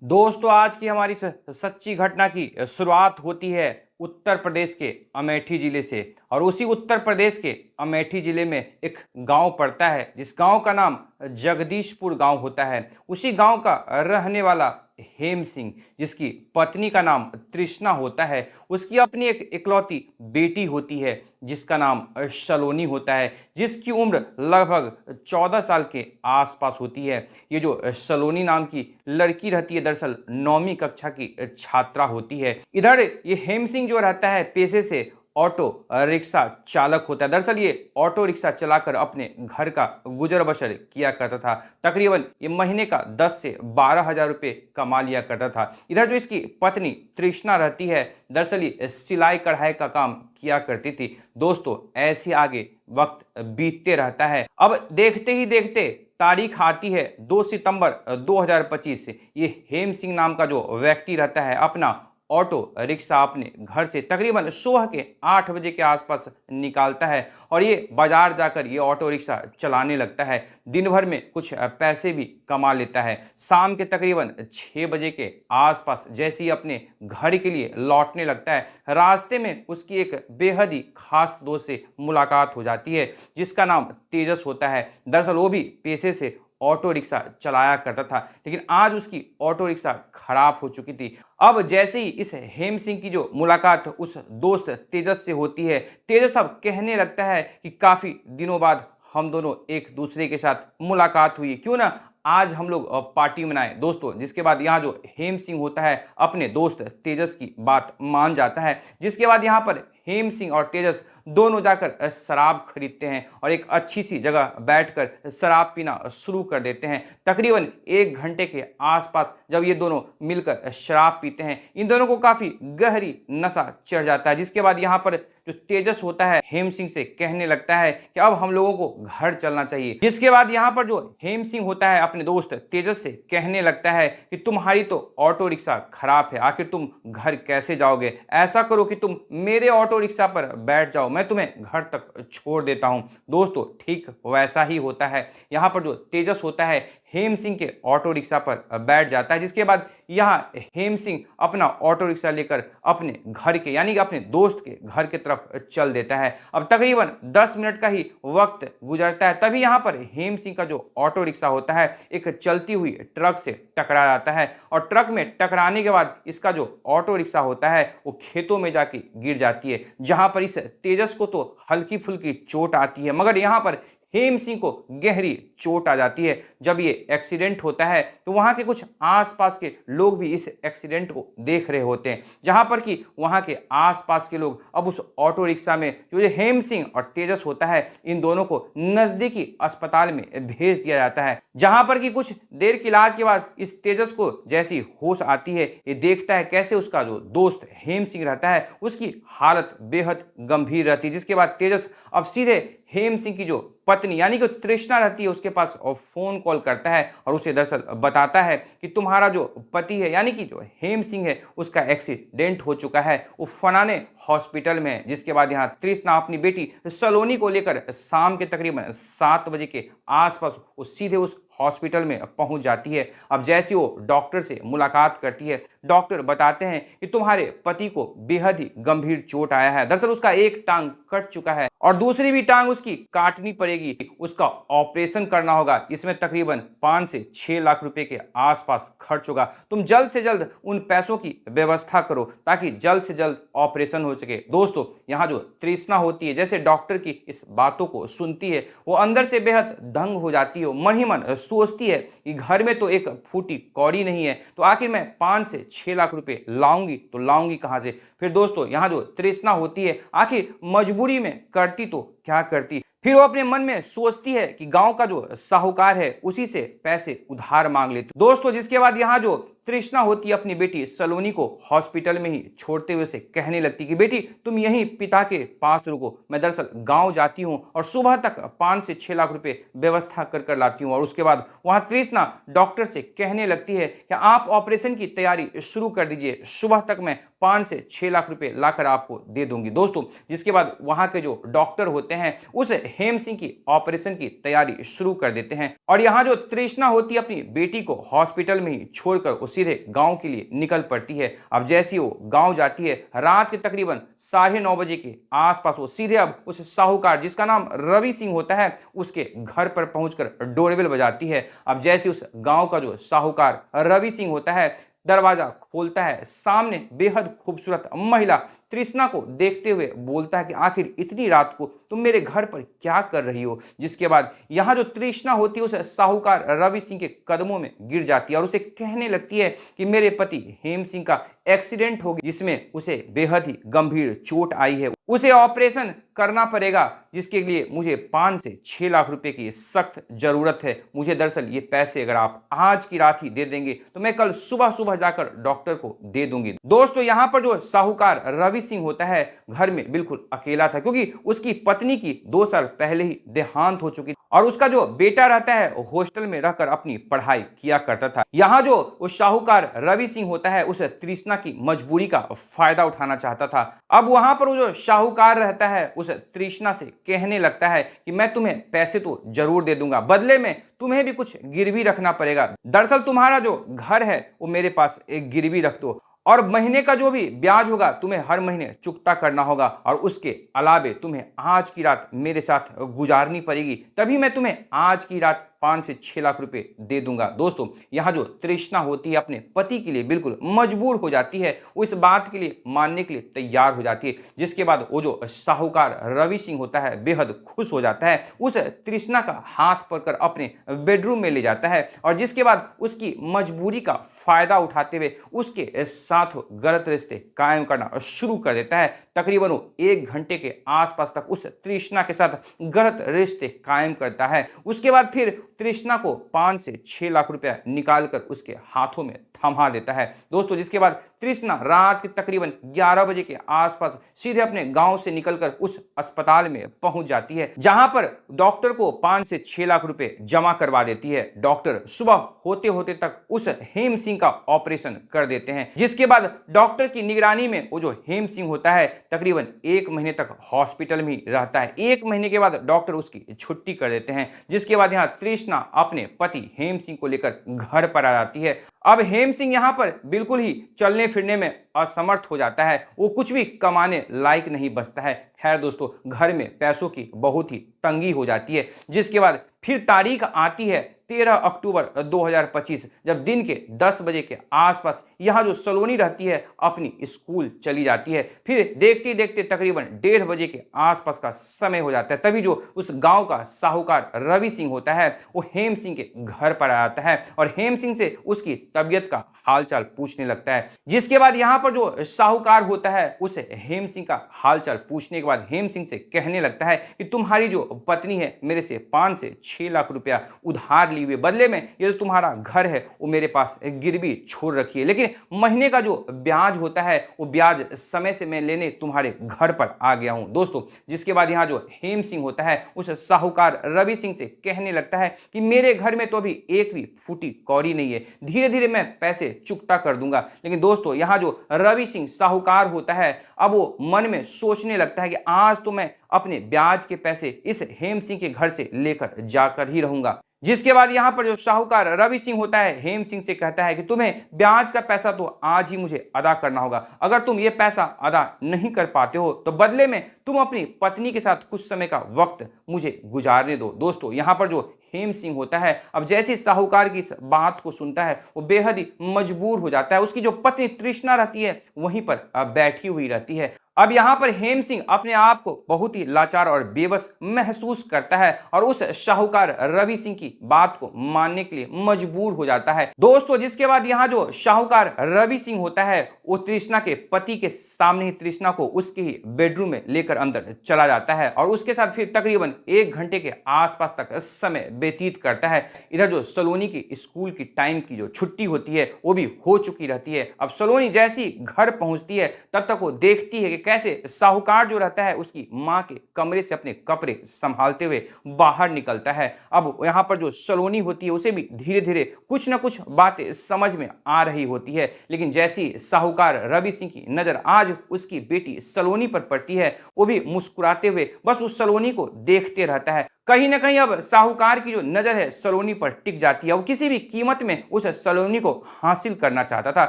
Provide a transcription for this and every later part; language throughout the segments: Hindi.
दोस्तों आज की हमारी सच्ची घटना की शुरुआत होती है उत्तर प्रदेश के अमेठी जिले से। और उसी उत्तर प्रदेश के अमेठी जिले में एक गांव पड़ता है जिस गांव का नाम जगदीशपुर गांव होता है। उसी गांव का रहने वाला हेम सिंह, जिसकी पत्नी का नाम तृष्णा होता है, उसकी अपनी एक इकलौती बेटी होती है जिसका नाम सलोनी होता है, जिसकी उम्र लगभग 14 साल के आसपास होती है। ये जो सलोनी नाम की लड़की रहती है दरअसल 9वीं कक्षा की छात्रा होती है। इधर ये हेम सिंह जो रहता है पेशे से ऑटो रिक्शा चालक होता है। दरअसल ये ऑटो रिक्शा चलाकर अपने घर का गुजर बसर किया करता था। तकरीबन ये महीने का 10 से 12 हजार रुपये कमा लिया करता था। इधर जो इसकी पत्नी तृष्णा रहती है दरअसल ये सिलाई कढ़ाई का काम किया करती थी। दोस्तों ऐसे आगे वक्त बीतते रहता है। अब देखते ही देखते तारीख आती है 2 सितंबर 2025 से। ये हेम सिंह नाम का जो व्यक्ति रहता है अपना ऑटो रिक्शा अपने घर से तकरीबन सुबह के 8 बजे के आसपास निकालता है और ये बाजार जाकर ये ऑटो रिक्शा चलाने लगता है। दिन भर में कुछ पैसे भी कमा लेता है। शाम के तकरीबन 6 बजे के आसपास जैसे ही अपने घर के लिए लौटने लगता है, रास्ते में उसकी एक बेहद ही खास दोस्त से मुलाकात हो जाती है जिसका नाम तेजस होता है। दरअसल वो भी पेशे से ऑटो रिक्शा चलाया करता था, लेकिन आज उसकी ऑटो रिक्शा खराब हो चुकी थी। अब जैसे ही इस हेम सिंह की जो मुलाकात उस दोस्त तेजस से होती है, तेजस अब कहने लगता है कि काफ़ी दिनों बाद हम दोनों एक दूसरे के साथ मुलाकात हुई, क्यों ना आज हम लोग पार्टी मनाएं। दोस्तों जिसके बाद यहाँ जो हेम सिंह होता है अपने दोस्त तेजस की बात मान जाता है, जिसके बाद यहाँ पर हेम सिंह और तेजस दोनों जाकर शराब खरीदते हैं और एक अच्छी सी जगह बैठकर शराब पीना शुरू कर देते हैं। तकरीबन 1 घंटे के आसपास जब ये दोनों मिलकर शराब पीते हैं, इन दोनों को काफ़ी गहरी नशा चढ़ जाता है। जिसके बाद यहाँ पर जो तेजस होता है हेम सिंह से कहने लगता है कि अब हम लोगों को घर चलना चाहिए। जिसके बाद यहाँ पर जो हेम सिंह होता है अपने दोस्त तेजस से कहने लगता है कि तुम्हारी तो ऑटो रिक्शा खराब है, आखिर तुम घर कैसे जाओगे? ऐसा करो कि तुम मेरे ऑटो रिक्शा पर बैठ जाओ, मैं तुम्हें घर तक छोड़ देता हूं। दोस्तों ठीक वैसा ही होता है। यहाँ पर जो तेजस होता है हेम सिंह के ऑटो रिक्शा पर बैठ जाता है। जिसके बाद यहाँ हेम सिंह अपना ऑटो रिक्शा लेकर अपने घर के यानी कि अपने दोस्त के घर के तरफ चल देता है। अब तकरीबन 10 मिनट का ही वक्त गुजरता है, तभी यहाँ पर हेम सिंह का जो ऑटो रिक्शा होता है एक चलती हुई ट्रक से टकरा जाता है और ट्रक में टकराने के बाद इसका जो ऑटो रिक्शा होता है वो खेतों में जाके गिर जाती है, जहां पर इस तेजस को तो हल्की फुल्की चोट आती है, मगर यहाँ पर हेम सिंह को गहरी चोट आ जाती है। जब ये एक्सीडेंट होता है तो वहां के कुछ आसपास के लोग भी इस एक्सीडेंट को देख रहे होते हैं, जहां पर कि वहां के आसपास के लोग अब उस ऑटो रिक्शा में जो ये हेम सिंह और तेजस होता है इन दोनों को नजदीकी अस्पताल में भेज दिया जाता है, जहां पर कि कुछ देर के इलाज के बाद इस तेजस को जैसी होश आती है ये देखता है कैसे उसका जो दोस्त हेम सिंह रहता है उसकी हालत बेहद गंभीर रहती है। जिसके बाद तेजस अब सीधे हेम सिंह की जो पत्नी यानी कि तृष्णा रहती है उसके पास फोन कॉल करता है और उसे दरअसल बताता है कि तुम्हारा जो पति है यानी कि जो हेम सिंह है उसका एक्सीडेंट हो चुका है, वो फलाने हॉस्पिटल में है। जिसके बाद यहाँ तृष्णा अपनी बेटी सलोनी को लेकर शाम के तकरीबन 7 बजे के आसपास वो सीधे उस हॉस्पिटल में पहुंच जाती है। अब जैसे वो डॉक्टर से मुलाकात करती है, डॉक्टर बताते हैं कि तुम्हारे पति को बेहद ही गंभीर चोट आया है। दरअसल उसका एक टांग कट चुका है और दूसरी भी टांग उसकी काटनी पड़ेगी, उसका ऑपरेशन करना होगा। इसमें तकरीबन 5 से 6 लाख रुपए के आसपास खर्च होगा। तुम जल्द से जल्द उन पैसों की व्यवस्था करो ताकि जल्द से जल्द ऑपरेशन हो सके। दोस्तों यहाँ जो तृष्णा होती है जैसे डॉक्टर की इस बातों को सुनती है वो अंदर से बेहद दंग हो जाती है। मन ही मन सोचती है कि घर में तो एक फूटी कौड़ी नहीं है, तो आखिर मैं 5 से 6 लाख रुपए लाऊंगी तो लाऊंगी कहां से? फिर दोस्तों यहाँ जो तृष्णा होती है आखिर मजबूरी में करती तो क्या करती, फिर वो अपने मन में सोचती है कि गांव का जो साहूकार है उसी से पैसे उधार मांग लेती। दोस्तों जिसके बाद यहाँ जो तृष्णा होती है अपनी बेटी सलोनी को हॉस्पिटल में ही छोड़ते हुए से कहने लगती कि बेटी तुम यहीं पिता के पास रुको, मैं दरअसल गांव जाती हूं और सुबह तक 5 से 6 लाख रुपए व्यवस्था कर लाती हूं। और उसके बाद वहां तृष्णा डॉक्टर से कहने लगती है कि आप ऑपरेशन की तैयारी शुरू कर दीजिए, सुबह तक मैं 5 से 6 लाख रुपए लाकर आपको दे दूंगी। दोस्तों जिसके बाद वहां के जो डॉक्टर होते हैं उस हेम सिंह की ऑपरेशन की तैयारी शुरू कर देते हैं और यहाँ जो तृष्णा होती है अपनी बेटी को हॉस्पिटल में ही छोड़कर सीधे गांव के लिए निकल पड़ती है। अब जैसी वो गांव जाती है, रात के तकरीबन 9:30 बजे के आसपास वो सीधे अब उस साहूकार जिसका नाम रवि सिंह होता है उसके घर पर पहुंचकर डोरबेल बजाती है। अब जैसे उस गांव का जो साहूकार रवि सिंह होता है दरवाजा खोलता है, सामने बेहद खूबसूरत महिला तृष्णा को देखते हुए बोलता है कि आखिर इतनी रात को तुम मेरे घर पर क्या कर रही हो। जिसके बाद यहाँ जो तृष्णा होती है उस साहूकार रवि सिंह के कदमों में गिर जाती है और उसे कहने लगती है कि मेरे पति हेम सिंह का एक्सीडेंट हो गया जिसमें उसे बेहद ही गंभीर चोट आई है, उसे ऑपरेशन करना पड़ेगा जिसके लिए मुझे 5 से 6 लाख रुपए की सख्त जरूरत है। मुझे दरअसल ये पैसे अगर आप आज की रात ही दे देंगे तो मैं कल सुबह सुबह जाकर डॉक्टर को दे दूंगी। दोस्तों यहाँ पर जो साहूकार रवि सिंह होता है घर में बिल्कुल अकेला था क्योंकि उसकी पत्नी की 2 साल पहले ही देहांत हो चुकी और उसका जो बेटा रहता है हॉस्टल में रहकर अपनी पढ़ाई किया करता था। यहाँ जो उस साहूकार रवि सिंह होता है उस तृष्णा की मजबूरी का फायदा उठाना चाहता था। अब वहां पर वो जो साहूकार रहता है उस तृष्णा से कहने लगता है कि मैं तुम्हें पैसे तो जरूर दे दूंगा, बदले में तुम्हें भी कुछ गिरवी रखना पड़ेगा। दरअसल तुम्हारा जो घर है वो मेरे पास एक गिरवी रख दो और महीने का जो भी ब्याज होगा तुम्हें हर महीने चुकता करना होगा और उसके अलावे तुम्हें आज की रात मेरे साथ गुजारनी पड़ेगी, तभी मैं तुम्हें आज की रात 5 से 6 लाख रुपए दे दूंगा। दोस्तों यहाँ जो तृष्णा होती है अपने पति के लिए बिल्कुल मजबूर हो जाती है, वो इस बात के लिए मानने के लिए तैयार हो जाती है। जिसके बाद वो जो साहूकार रवि सिंह होता है बेहद खुश हो जाता है, उस तृष्णा का हाथ पकड़कर अपने बेडरूम में ले जाता है और जिसके बाद उसकी मजबूरी का फायदा उठाते हुए उसके साथ गलत रिश्ते कायम करना शुरू कर देता है। तकरीबन 1 घंटे के आसपास तक उस तृष्णा के साथ गलत रिश्ते कायम करता है। उसके बाद फिर तृष्णा को 5 से 6 लाख रुपया निकालकर उसके हाथों में थमा देता है। दोस्तों जिसके बाद तृष्णा रात के तकरीबन 11 बजे के आसपास सीधे अपने गांव से निकलकर उस अस्पताल में पहुंच जाती है जहां पर डॉक्टर को 5 से 6 लाख रुपए जमा करवा देती है। डॉक्टर सुबह होते होते तक उस हेम सिंह का ऑपरेशन कर देते हैं। जिसके बाद डॉक्टर की निगरानी में वो जो हेम सिंह होता है तकरीबन 1 महीने तक हॉस्पिटल में ही रहता है। 1 महीने के बाद डॉक्टर उसकी छुट्टी कर देते हैं। जिसके बाद यहाँ तृष्णा अपने पति हेम सिंह को लेकर घर पर आ जाती है। अब हेम सिंह यहाँ पर बिल्कुल ही चलने फिरने में असमर्थ हो जाता है, वो कुछ भी कमाने लायक नहीं बचता है। खैर दोस्तों घर में पैसों की बहुत ही तंगी हो जाती है। जिसके बाद फिर तारीख आती है 13 अक्टूबर 2025 जब दिन के 10 बजे के आसपास यहाँ जो सलोनी रहती है अपनी स्कूल चली जाती है। फिर देखते देखते तकरीबन 1:30 बजे के आसपास का समय हो जाता है। तभी जो उस गांव का साहूकार रवि सिंह होता है वो हेम सिंह के घर पर आ जाता है और हेम सिंह से उसकी तबीयत का हालचाल पूछने लगता है। जिसके बाद यहाँ पर जो साहूकार होता है उस हेम सिंह का हालचाल पूछने के बाद हेम सिंह से कहने लगता है कि तुम्हारी जो पत्नी है मेरे से 5 से 6 लाख रुपया उधार लिए हुए, बदले में ये जो तुम्हारा घर है वो मेरे पास गिरवी छोड़ रखी है, लेकिन महीने का जो ब्याज होता है वो ब्याज समय से मैं लेने तुम्हारे घर पर आ गया हूं। दोस्तों जिसके बाद यहाँ जो हेम सिंह होता है उस साहूकार रवि सिंह से कहने लगता है कि मेरे घर में तो अभी एक भी फूटी कौड़ी नहीं है, धीरे धीरे मैं पैसे चुकता कर दूंगा। लेकिन दोस्तों यहाँ जो रवि सिंह साहूकार होता है अब वो मन में सोचने लगता है कि आज तो मैं अपने ब्याज के पैसे इस हेम सिंह के घर से लेकर जाकर ही रहूंगा। जिसके बाद यहाँ पर जो साहूकार रवि सिंह होता है हेम सिंह से कहता है कि तुम्हें ब्याज का पैसा तो आज ही मुझे अदा करना होगा, अगर तुम ये पैसा अदा नहीं कर पाते हो तो बदले में तुम अपनी पत्नी के साथ कुछ समय का वक्त मुझे गुजारने दो। दोस्तों यहाँ पर जो हेम सिंह होता है अब जैसे साहूकार की इस बात को सुनता है वो बेहद ही मजबूर हो जाता है। उसकी जो पत्नी तृष्णा रहती है वहीं पर बैठी हुई रहती है। अब यहाँ पर हेम सिंह अपने आप को बहुत ही लाचार और बेबस महसूस करता है और उस साहूकार रवि सिंह की बात को मानने के लिए मजबूर हो जाता है। दोस्तों जिसके बाद यहाँ जो साहूकार रवि सिंह होता है वो तृष्णा के पति के सामने ही तृष्णा को उसके ही बेडरूम में लेकर अंदर चला जाता है और उसके साथ फिर तकरीबन 1 घंटे के आसपास तक समय व्यतीत करता है। इधर जो सलोनी की स्कूल की टाइम की जो छुट्टी होती है वो भी हो चुकी रहती है। अब सलोनी जैसी घर पहुंचती है तब तक वो देखती है कि कैसे साहूकार जो रहता है उसकी माँ के कमरे से अपने कपड़े संभालते हुए बाहर निकलता है। अब यहाँ पर जो सलोनी होती है उसे भी धीरे धीरे कुछ ना कुछ बातें समझ में आ रही होती है, लेकिन जैसी साहूकार रवि सिंह की नजर आज उसकी बेटी सलोनी पर पड़ती है, वो भी मुस्कुराते हुए बस उस सलोनी को देखते रहता है। कहीं ना कहीं अब साहूकार की जो नजर है सलोनी पर टिक जाती है। वो किसी भी कीमत में उस सलोनी को हासिल करना चाहता था।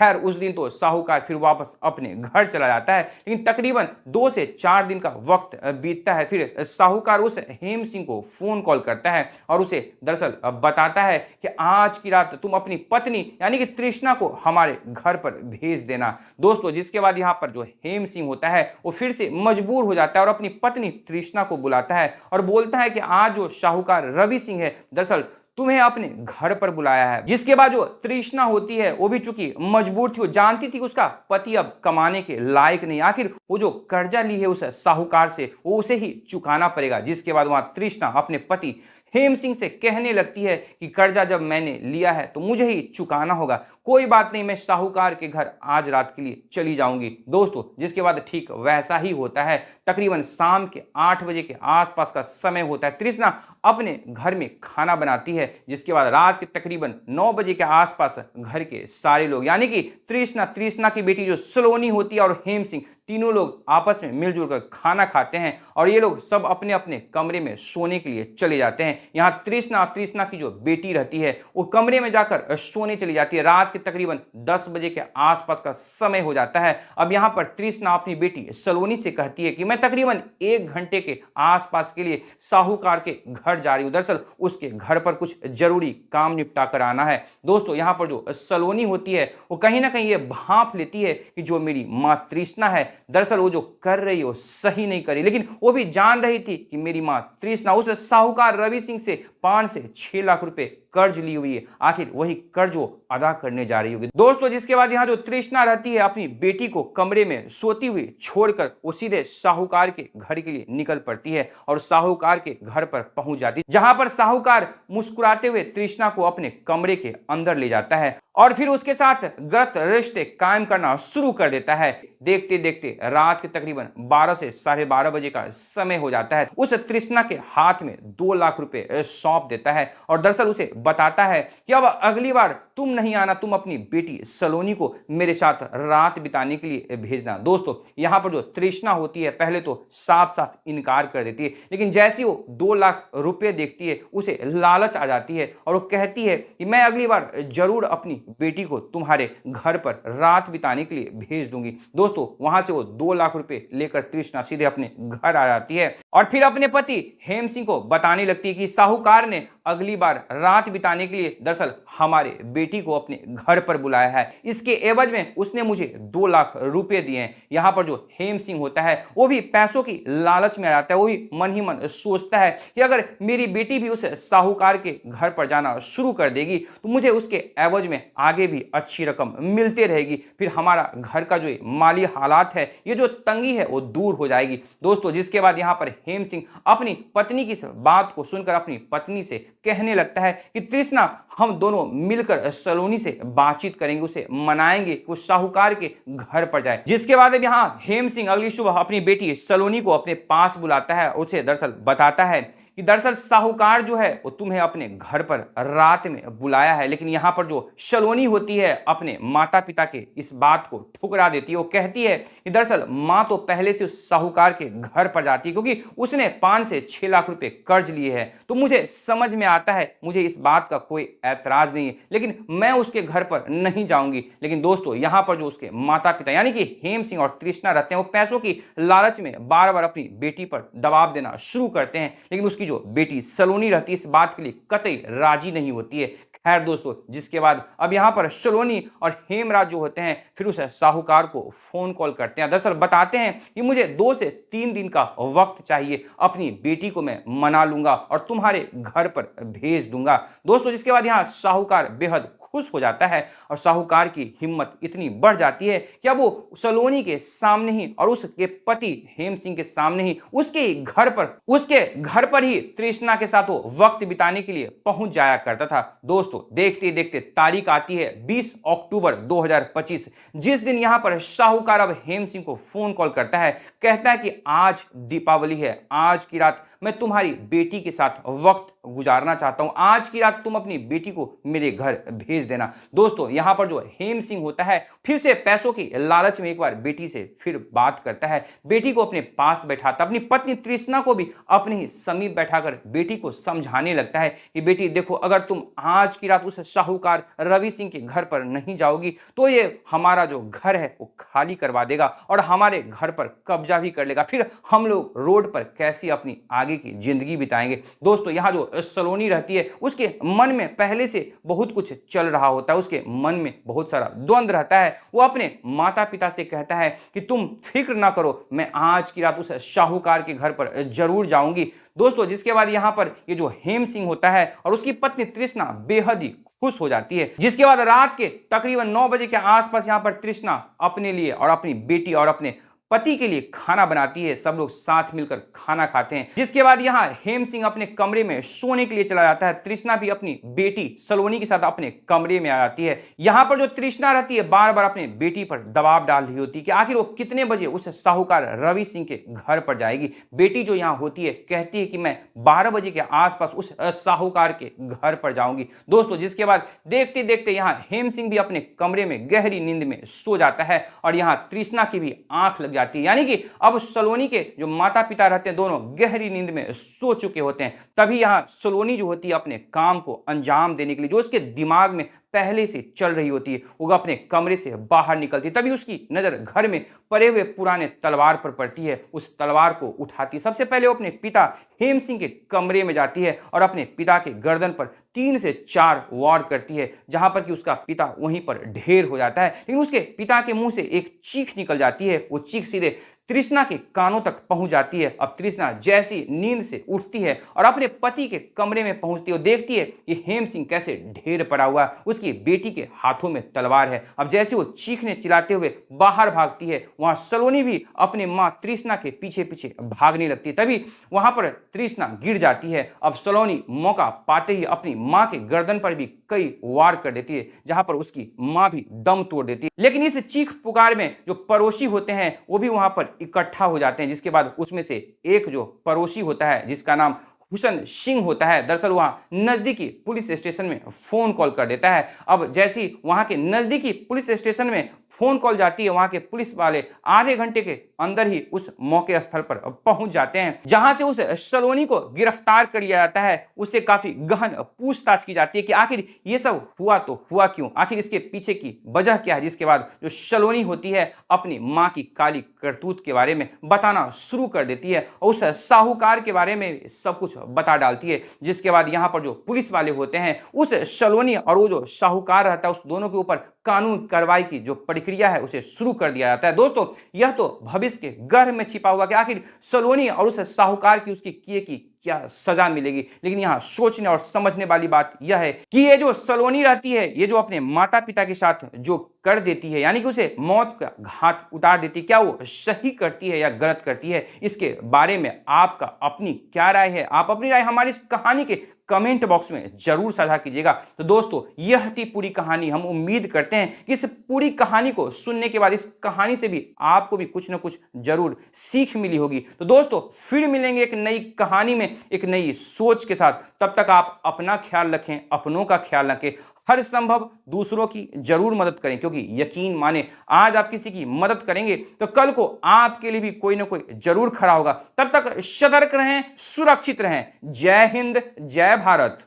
खैर उस दिन तो साहूकार फिर वापस अपने घर चला जाता है, लेकिन तकरीबन 2 से 4 दिन का वक्त बीतता है। फिर साहूकार उस हेम सिंह को फोन कॉल करता है और उसे दरअसल बताता है कि आज की रात तुम अपनी पत्नी यानी कि तृष्णा को हमारे घर पर भेज देना। दोस्तों जिसके बाद यहाँ पर जो हेम सिंह होता है वो फिर से मजबूर हो जाता है और अपनी पत्नी तृष्णा को बुलाता है और बोलता है कि आज जो साहूकार रवि सिंह है दरअसल तुम्हें अपने घर पर बुलाया है। जिसके बाद जो तृष्णा होती है वो भी चूंकि मजबूर थी, वो जानती थी कि उसका पति अब कमाने के लायक नहीं, आखिर वो जो कर्जा ली है उस साहूकार से वो उसे ही चुकाना पड़ेगा। जिसके बाद वहां तृष्णा अपने पति हेम सिंह से कहने लगती है कि कर्जा जब मैंने लिया है तो मुझे ही चुकाना होगा, कोई बात नहीं, मैं साहूकार के घर आज रात के लिए चली जाऊंगी। दोस्तों जिसके बाद ठीक वैसा ही होता है। तकरीबन शाम के 8 बजे के आसपास का समय होता है। तृष्णा अपने घर में खाना बनाती है, जिसके बाद रात के तकरीबन 9 बजे के आसपास घर के सारे लोग यानी कि तृष्णा की बेटी जो सलोनी होती है और हेम सिंह तीनों लोग आपस में मिलजुल कर खाना खाते हैं और ये लोग सब अपने अपने कमरे में सोने के लिए चले जाते हैं। यहाँ तृष्णा की जो बेटी रहती है वो कमरे में जाकर सोने चली जाती है। रात के तकरीबन 10 बजे के आसपास का समय हो जाता है। अब यहाँ पर तृष्णा अपनी बेटी सलोनी से कहती है कि मैं तकरीबन 1 घंटे के आसपास के लिए साहूकार के घर जा रही हूँ, दरअसल उसके घर पर कुछ जरूरी काम निपटा कर आना है। दोस्तों यहाँ पर जो सलोनी होती है वो कहीं ना कहीं ये भांप लेती है कि जो मेरी माँ तृष्णा है दरअसल वो जो कर रही है वो सही नहीं करी, लेकिन वो भी जान रही थी कि मेरी माँ तृष्णा उस साहूकार रवि सिंह से 5 से 6 लाख रुपए कर्ज ली हुई है, आखिर वही कर्ज वो अदा करने जा रही होगी। दोस्तों जिसके बाद यहाँ जो तृष्णा रहती है अपनी बेटी को कमरे में सोती हुई छोड़कर वो सीधे साहूकार के घर के लिए निकल पड़ती है और साहूकार के घर पर पहुंच जाती है, जहां पर साहूकार मुस्कुराते हुए तृष्णा को अपने कमरे के अंदर ले जाता है और फिर उसके साथ गलत रिश्ते कायम करना शुरू कर देता है। देखते देखते रात के तकरीबन 12 से 12:30 बजे का समय हो जाता है। उस तृष्णा के हाथ में 2 लाख रुपए सौंप देता है और दरअसल उसे बताता है कि अब अगली बार तुम नहीं आना, तुम अपनी बेटी सलोनी को मेरे साथ रात बिताने के लिए भेजना। दोस्तों यहाँ पर जो तृष्णा होती है पहले तो साफ साफ इनकार कर देती है, लेकिन जैसी वो 2 लाख रुपए देखती है उसे लालच आ जाती है और वो कहती है कि मैं अगली बार जरूर अपनी बेटी को तुम्हारे घर पर रात बिताने के लिए भेज दूंगी। दोस्तों वहां से वो 2 लाख रुपए लेकर तृष्णा सीधे अपने घर आ जाती है और फिर अपने पति हेम सिंह को बताने लगती है कि साहूकार ने अगली बार रात बिताने के लिए दरअसल हमारे बेटी को अपने घर पर बुलाया है, इसके एवज में उसने मुझे 2 लाख रुपए दिए हैं। यहाँ पर जो हेम सिंह होता है वो भी पैसों की लालच में आ जाता है। वो भी मन ही मन सोचता है कि अगर मेरी बेटी भी उस साहूकार के घर पर जाना शुरू कर देगी तो मुझे उसके एवज में आगे भी अच्छी रकम मिलते रहेगी, फिर हमारा घर का जो माली हालात है, ये जो तंगी है वो दूर हो जाएगी। दोस्तों जिसके बाद यहाँ पर हेम सिंह अपनी पत्नी की इस बात को सुनकर अपनी पत्नी से कहने लगता है कि तृष्णा हम दोनों मिलकर सलोनी से बातचीत करेंगे, उसे मनाएंगे कि वो साहूकार के घर पर जाए। जिसके बाद अब यहाँ हेम सिंह अगली सुबह अपनी बेटी सलोनी को अपने पास बुलाता है, उसे दरअसल बताता है कि दरअसल साहूकार जो है वो तुम्हें अपने घर पर रात में बुलाया है, लेकिन यहाँ पर जो सलोनी होती है अपने माता पिता के इस बात को ठुकरा देती है। वो कहती है कि दरअसल माँ तो पहले से उस साहूकार के घर पर जाती है क्योंकि उसने 5 से 6 लाख रुपए कर्ज लिए हैं, तो मुझे समझ में आता है, मुझे इस बात का कोई ऐतराज नहीं है, लेकिन मैं उसके घर पर नहीं जाऊंगी। लेकिन दोस्तों यहाँ पर जो उसके माता पिता यानी कि हेम सिंह और तृष्णा रहते हैं वो पैसों की लालच में बार बार अपनी बेटी पर दबाव देना शुरू करते हैं, लेकिन उसकी जो बेटी सलोनी रहती है इस बात के लिए कतई राजी नहीं होती है। खैर दोस्तों जिसके बाद अब यहाँ पर सलोनी और हेमराज जो होते हैं फिर उस साहूकार को फोन कॉल करते हैं, दरअसल बताते हैं कि मुझे 2 से 3 दिन का वक्त चाहिए, अपनी बेटी को मैं मना लूंगा और तुम्हारे घर पर भेज दूंगा। दोस्तों जिसके बाद यहाँ साहूकार बेहद खुश हो जाता है और साहूकार की हिम्मत इतनी बढ़ जाती है कि अब वो सलोनी के सामने ही और उसके पति हेम सिंह के सामने ही उसके घर पर ही तृष्णा के साथ वो वक्त बिताने के लिए पहुंच जाया करता था। दोस्तों देखते देखते तारीख आती है 20 अक्टूबर 2025, जिस दिन यहां पर साहूकार अब हेम सिंह को फोन कॉल करता है, कहता है कि आज दीपावली है, आज की रात मैं तुम्हारी बेटी के साथ वक्त गुजारना चाहता हूं, आज की रात तुम अपनी बेटी को मेरे घर भेज देना। दोस्तों यहां पर जो हेम सिंह होता है फिर से पैसों की लालच में एक बार बेटी से फिर बात करता है, बेटी को अपने पास बैठाता, अपनी पत्नी तृष्णा को भी अपने ही समीप बैठाकर बेटी को समझाने लगता है कि बेटी देखो, अगर तुम आज की रात उस साहूकार रवि सिंह के घर पर नहीं जाओगी तो ये हमारा जो घर है वो खाली करवा देगा और हमारे घर पर कब्जा भी कर लेगा, फिर हम लोग रोड पर कैसे अपनी आगे की जिंदगी बिताएंगे। दोस्तों यहाँ जो सलोनी रहती है उसके मन में पहले से बहुत कुछ चल रहा होता है, उसके मन में बहुत सारा द्वंद्व रहता है। वो अपने माता पिता से कहता है कि तुम फिक्र ना करो, मैं आज की रात उस साहूकार के घर पर जरूर जाऊंगी। दोस्तों जिसके बाद यहाँ पर ये जो हेम सिंह होता है और उसकी पत्नी तृष्णा बेहद ही खुश हो जाती है। जिसके बाद रात के तकरीबन 9 बजे के आसपास यहाँ पर तृष्णा अपने लिए और अपनी बेटी और अपने पति के लिए खाना बनाती है, सब लोग साथ मिलकर खाना खाते हैं। जिसके बाद यहाँ हेम सिंह अपने कमरे में सोने के लिए चला जाता है, तृष्णा भी अपनी बेटी सलोनी के साथ अपने कमरे में आ जाती है। यहाँ पर जो तृष्णा रहती है बार बार अपने बेटी पर दबाव डाल रही होती है कि आखिर वो कितने बजे उस साहूकार रवि सिंह के घर पर जाएगी। बेटी जो यहाँ होती है कहती है कि मैं 12 बजे के आसपास उस साहूकार के घर पर जाऊंगी। दोस्तों जिसके बाद देखते देखते यहाँ हेम सिंह भी अपने कमरे में गहरी नींद में सो जाता है और यहाँ तृष्णा की भी आंख लग जाती है, यानी कि अब सलोनी के जो माता पिता रहते हैं दोनों गहरी नींद में सो चुके होते हैं। तभी यहाँ सलोनी जो होती है अपने काम को अंजाम देने के लिए जो उसके दिमाग में पहले से चल रही होती है वो अपने कमरे से बाहर निकलती है। तभी उसकी नजर घर में पड़े हुए पुराने तलवार पर पड़ती है, उस तलवार को उठाती है। सबसे पहले वो अपने पिता हेम सिंह के कमरे में जाती है और अपने पिता के गर्दन पर 3 से 4 वार करती है, जहां पर कि उसका पिता वहीं पर ढेर हो जाता है। लेकिन उसके पिता के मुंह से एक चीख निकल जाती है, वो चीख सीधे तृष्णा के कानों तक पहुंच जाती है। अब तृष्णा जैसी नींद से उठती है और अपने पति के कमरे में पहुंचती है और देखती है कि हेम सिंह कैसे ढेर पड़ा हुआ है, उसकी बेटी के हाथों में तलवार है। अब जैसे वो चीखने चिल्लाते हुए बाहर भागती है, वहां सलोनी भी अपने मां तृष्णा के पीछे पीछे भागने लगती है। तभी वहां पर तृष्णा गिर जाती है। अब सलोनी मौका पाते ही अपनी मां के गर्दन पर भी कई वार कर देती है, जहां पर उसकी मां भी दम तोड़ देती है। लेकिन इस चीख पुकार में जो पड़ोसी होते हैं वो भी वहां पर इकट्ठा हो जाते हैं। जिसके बाद उसमें से एक जो पड़ोसी होता है जिसका नाम हुसन सिंह होता है, दरअसल वहां नजदीकी पुलिस स्टेशन में फोन कॉल कर देता है। अब जैसी वहां के नजदीकी पुलिस स्टेशन में फोन कॉल जाती है, वहां के पुलिस वाले आधे घंटे के अंदर ही उस मौके स्थल पर पहुंच जाते हैं, जहां से उस सलोनी को गिरफ्तार कर लिया जाता है। उससे काफी गहन पूछताछ की जाती है कि आखिर ये सब हुआ तो हुआ क्यों, आखिर इसके पीछे की वजह क्या है। जिसके बाद जो सलोनी होती है अपनी मां की काली करतूत के बारे में बताना शुरू कर देती है और उस साहूकार के बारे में सब कुछ बता डालती है। जिसके बाद यहाँ पर जो पुलिस वाले होते हैं उस सलोनी और वो जो साहूकार रहता है उस दोनों के ऊपर कानून कार्रवाई की जो प्रक्रिया है उसे शुरू कर दिया जाता है। दोस्तों यह तो भविष्य के गर्भ में छिपा हुआ कि आखिर सलोनी और उस साहूकार की उसकी किए की क्या सजा मिलेगी। लेकिन यहाँ सोचने और समझने वाली बात यह है कि ये जो सलोनी रहती है, ये जो अपने माता पिता के साथ जो कर देती है, यानी कि उसे मौत का घाट उतार देती है, क्या वो सही करती है या गलत करती है, इसके बारे में आपका अपनी क्या राय है। आप अपनी राय हमारी इस कहानी के कमेंट बॉक्स में जरूर साझा कीजिएगा। तो दोस्तों यह थी पूरी कहानी। हम उम्मीद करते हैं कि इस पूरी कहानी को सुनने के बाद इस कहानी से भी आपको भी कुछ ना कुछ जरूर सीख मिली होगी। तो दोस्तों फिर मिलेंगे एक नई कहानी में एक नई सोच के साथ। तब तक आप अपना ख्याल रखें, अपनों का ख्याल रखें, हर संभव दूसरों की जरूर मदद करें, क्योंकि यकीन माने आज आप किसी की मदद करेंगे तो कल को आपके लिए भी कोई ना कोई जरूर खड़ा होगा। तब तक सतर्क रहें, सुरक्षित रहें। जय हिंद, जय भारत।